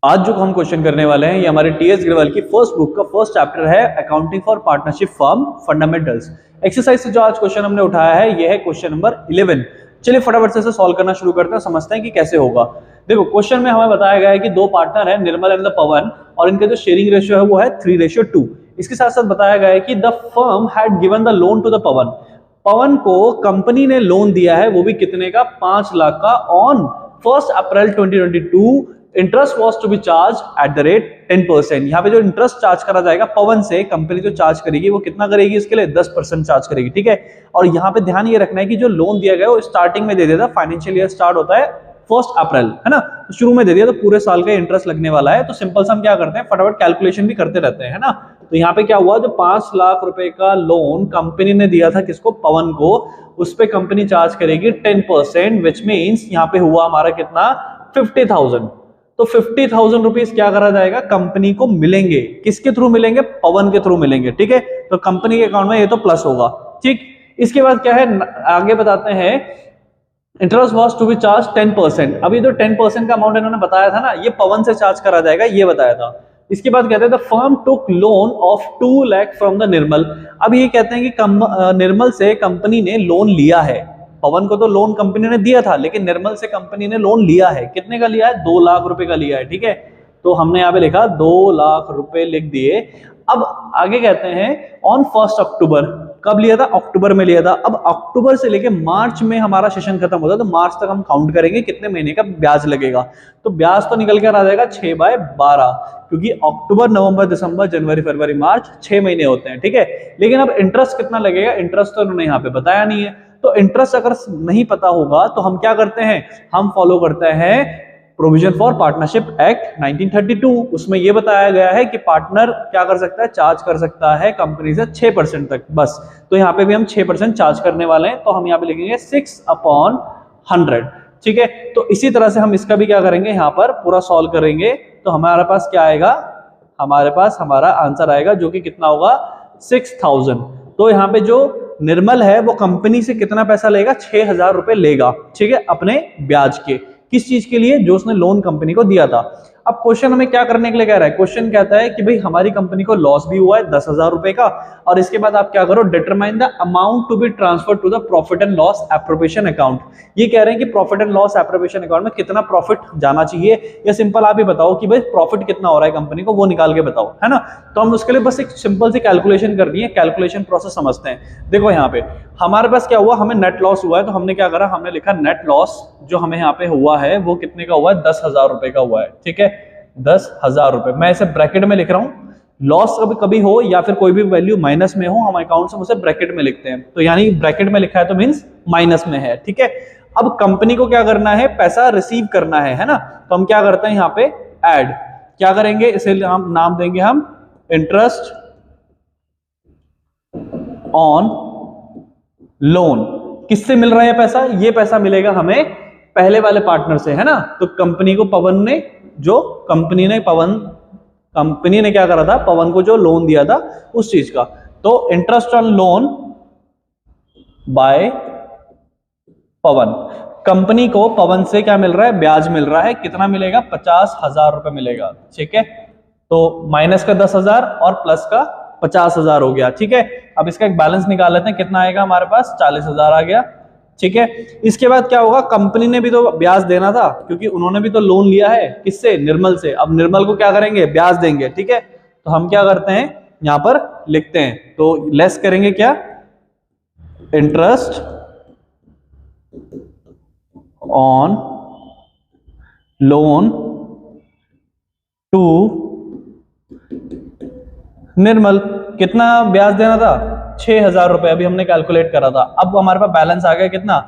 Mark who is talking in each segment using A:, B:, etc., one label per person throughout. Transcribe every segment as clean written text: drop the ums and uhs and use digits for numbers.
A: आज जो हम क्वेश्चन करने वाले हैं ये हमारे टीएस ग्रेवाल की फर्स्ट बुक का फर्स्ट चैप्टर है accounting for partnership firm fundamentals. Exercise से जो आज क्वेश्चन हमने उठाया है ये है क्वेश्चन नंबर 11। चलिए फटाफट से सॉल्व करना शुरू करते हैं, समझते हैं कि कैसे होगा। देखो क्वेश्चन में हमें बताया गया है कि दो पार्टनर है निर्मल एंड द पवन, और इनका जो शेयरिंग रेशियो है वो है 3:2। इसके साथ साथ बताया गया है कि the firm had given the loan to the Pawan. Pawan को कंपनी ने लोन दिया है, वो भी कितने का, 5 लाख का, on 1 April 2022। Interest was to be charge at the rate 10%। यहाँ पे जो इंटरेस्ट चार्ज करा जाएगा पवन से, कंपनी जो चार्ज करेगी वो कितना करेगी, इसके लिए 10% चार्ज करेगी, ठीक है। और यहाँ पे ध्यान ये रखना है कि जो लोन दिया गया वो स्टार्टिंग में दे दिया था, फाइनेंशियल ईयर स्टार्ट होता है 1 अप्रैल, है ना, तो शुरू में दे दिया तो पूरे साल का इंटरेस्ट लगने वाला है। तो सिंपल सा हम क्या करते हैं, फटाफट कैलकुलेशन भी करते रहते हैं, है ना। तो यहाँ पे क्या हुआ, जो 5 लाख रुपए का लोन कंपनी ने दिया था किसको, पवन को, उस पे कंपनी चार्ज करेगी 10%, विच मीन्स यहाँ पे हुआ हमारा कितना, 50,000। तो 50,000 रुपीज क्या करा जाएगा, कंपनी को मिलेंगे। किसके थ्रू मिलेंगे, पवन के थ्रू मिलेंगे, ठीक है। तो कंपनी के अकाउंट में ये तो प्लस होगा, ठीक। इसके बाद क्या है, आगे बताते हैं, interest was to be charge 10%। अभी जो 10% का अमाउंट इन्होंने बताया था ना, ये पवन से चार्ज करा जाएगा, ये बताया था। इसके बाद कहते हैं the firm took loan of 2 lakh from the Nirmal. अब ये कहते हैं कि निर्मल से कंपनी ने लोन लिया है। पवन को तो लोन कंपनी ने दिया था, लेकिन निर्मल से कंपनी ने लोन लिया है। कितने का लिया है, 2 लाख रुपए का लिया है, ठीक है। तो हमने यहाँ पे लिखा 2 लाख रुपए लिख दिए। अब आगे कहते हैं ऑन 1 अक्टूबर, कब लिया था, अक्टूबर में लिया था। अब अक्टूबर से लेके मार्च में हमारा सेशन खत्म होता है, तो मार्च तक हम काउंट करेंगे कितने महीने का ब्याज लगेगा। तो ब्याज तो निकल कर आ जाएगा 6/12, क्योंकि अक्टूबर नवंबर दिसंबर जनवरी फरवरी मार्च 6 महीने होते हैं, ठीक है। लेकिन अब इंटरेस्ट कितना लगेगा, इंटरेस्ट तो उन्होंने यहाँ पे बताया नहीं है। तो इंटरेस्ट अगर नहीं पता होगा तो हम क्या करते हैं, हम फॉलो करते हैं प्रोविजन फॉर पार्टनरशिप एक्ट 1932। उसमें यह बताया गया है कि पार्टनर क्या कर सकता है, चार्ज कर सकता है कंपनी से 6% तक, बस। तो यहाँ पे भी हम 6% चार्ज करने वाले हैं, तो हम यहाँ पे लिखेंगे 6/100, ठीक है। तो इसी तरह से हम इसका भी क्या करेंगे, यहाँ पर पूरा सॉल्व करेंगे। तो हमारे पास क्या आएगा, हमारे पास हमारा आंसर आएगा जो कि कितना होगा, 6,000। तो यहाँ पे जो निर्मल है वो कंपनी से कितना पैसा लेगा, 6,000 रुपए लेगा, ठीक है, अपने ब्याज के। किस चीज के लिए, जो उसने लोन कंपनी को दिया था। अब क्वेश्चन हमें क्या करने के लिए कह रहा है, क्वेश्चन कहता है कि भाई हमारी कंपनी को लॉस भी हुआ है 10,000 रुपए का, और इसके बाद आप क्या करो, determine the amount to be transfer to the profit and loss appropriation account. ये कह रहे हैं कि profit and loss appropriation account में कितना प्रॉफिट जाना चाहिए, या सिंपल आप ही बताओ कि भाई प्रॉफिट कितना हो रहा है कंपनी को, वो निकाल के बताओ, है ना। तो हम उसके लिए बस एक सिंपल सी कैलकुलेशन करनी है, कैलकुलेशन प्रोसेस समझते हैं। देखो यहाँ पे हमारे पास क्या हुआ, हमें नेट लॉस हुआ है, तो हमने क्या करा, हमने लिखा नेट लॉस जो हमें यहाँ पे हुआ है वो कितने का हुआ है, 10,000 रुपए का हुआ है, ठीक है, 10,000 रुपए। मैं इसे ब्रैकेट में लिख रहा हूं, लॉस कभी हो या फिर कोई भी वैल्यू माइनस में हो, हम अकाउंट से उसे ब्रैकेट में लिखते हैं। तो यानी ब्रैकेट में लिखा है तो मींस माइनस में है, ठीक है। अब कंपनी को क्या करना है, पैसा रिसीव करना है ना। तो हम क्या करते हैं, यहाँ पे ऐड क्या करेंगे, इसे हम नाम देंगे हम इंटरेस्ट ऑन लोन। किससे मिल रहा है पैसा, ये पैसा मिलेगा हमें पहले वाले पार्टनर से, है ना। तो कंपनी को पवन ने, जो कंपनी ने क्या करा था, पवन को जो लोन दिया था उस चीज का। तो interest on loan by Pawan, company को पवन से क्या मिल रहा है, ब्याज मिल रहा है। कितना मिलेगा, 50,000 रुपए मिलेगा, ठीक है। तो माइनस का 10,000 और प्लस का 50,000 हो गया, ठीक है। अब इसका एक बैलेंस निकाल लेते हैं, कितना आएगा हमारे पास, 40,000 आ गया, ठीक है। इसके बाद क्या होगा, कंपनी ने भी तो ब्याज देना था, क्योंकि उन्होंने भी तो लोन लिया है, किससे, निर्मल से। अब निर्मल को क्या करेंगे, ब्याज देंगे, ठीक है। तो हम क्या करते हैं, यहां पर लिखते हैं, तो लेस करेंगे क्या, इंटरेस्ट ऑन लोन टू निर्मल। कितना ब्याज देना था, 6,000 रुपए, अभी हमने कैलकुलेट करा था। अब हमारे पास बैलेंस आ गया कितना,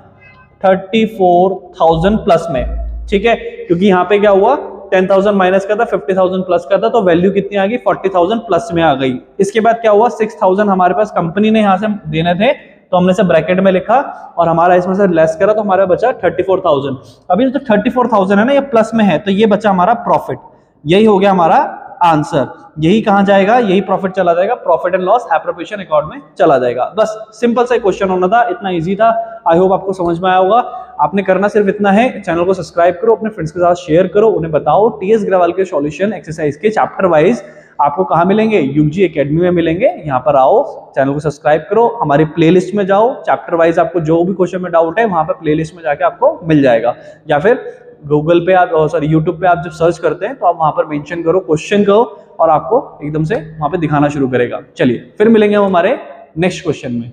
A: 34,000 प्लस में, ठीक है। क्योंकि यहाँ पे क्या हुआ, 10,000 माइनस का था, 50,000 प्लस का था, तो वैल्यू कितनी आ गई, 40,000 प्लस में आ गई। इसके बाद क्या हुआ, 6,000 हमारे पास कंपनी ने यहाँ से देने थे, तो हमने से ब्रैकेट में लिखा और हमारा इसमें से लेस करा, तो हमारा बचा 34,000। अभी जो 34,000 है ना, ये प्लस में है, तो ये बचा हमारा प्रॉफिट। यही हो गया हमारा आंसर। यही कहां जाएगा, यही प्रॉफिट चला जाएगा, profit and loss appropriation account में चला जाएगा। बस सिंपल सा क्वेश्चन होना था, इतना इजी था। आई होप आपको समझ में आया होगा। आपने करना सिर्फ इतना है, चैनल को सब्सक्राइब करो, अपने फ्रेंड्स के साथ शेयर करो, उन्हें बताओ टीएस ग्रेवाल के सॉल्यूशन एक्सरसाइज के चैप्टर वाइज आपको कहां मिलेंगे, यूजी एकेडमी में मिलेंगे। यहाँ पर आओ, चैनल को सब्सक्राइब करो, हमारी प्लेलिस्ट में जाओ, चैप्टर वाइज आपको जो भी क्वेश्चन में डाउट है वहां पर प्लेलिस्ट में जाके आपको मिल जाएगा। या फिर गूगल पे आप यूट्यूब पे आप जब सर्च करते हैं तो आप वहां पर मेंशन करो क्वेश्चन को और आपको एकदम से वहां पे दिखाना शुरू करेगा। चलिए फिर मिलेंगे हम हमारे नेक्स्ट क्वेश्चन में।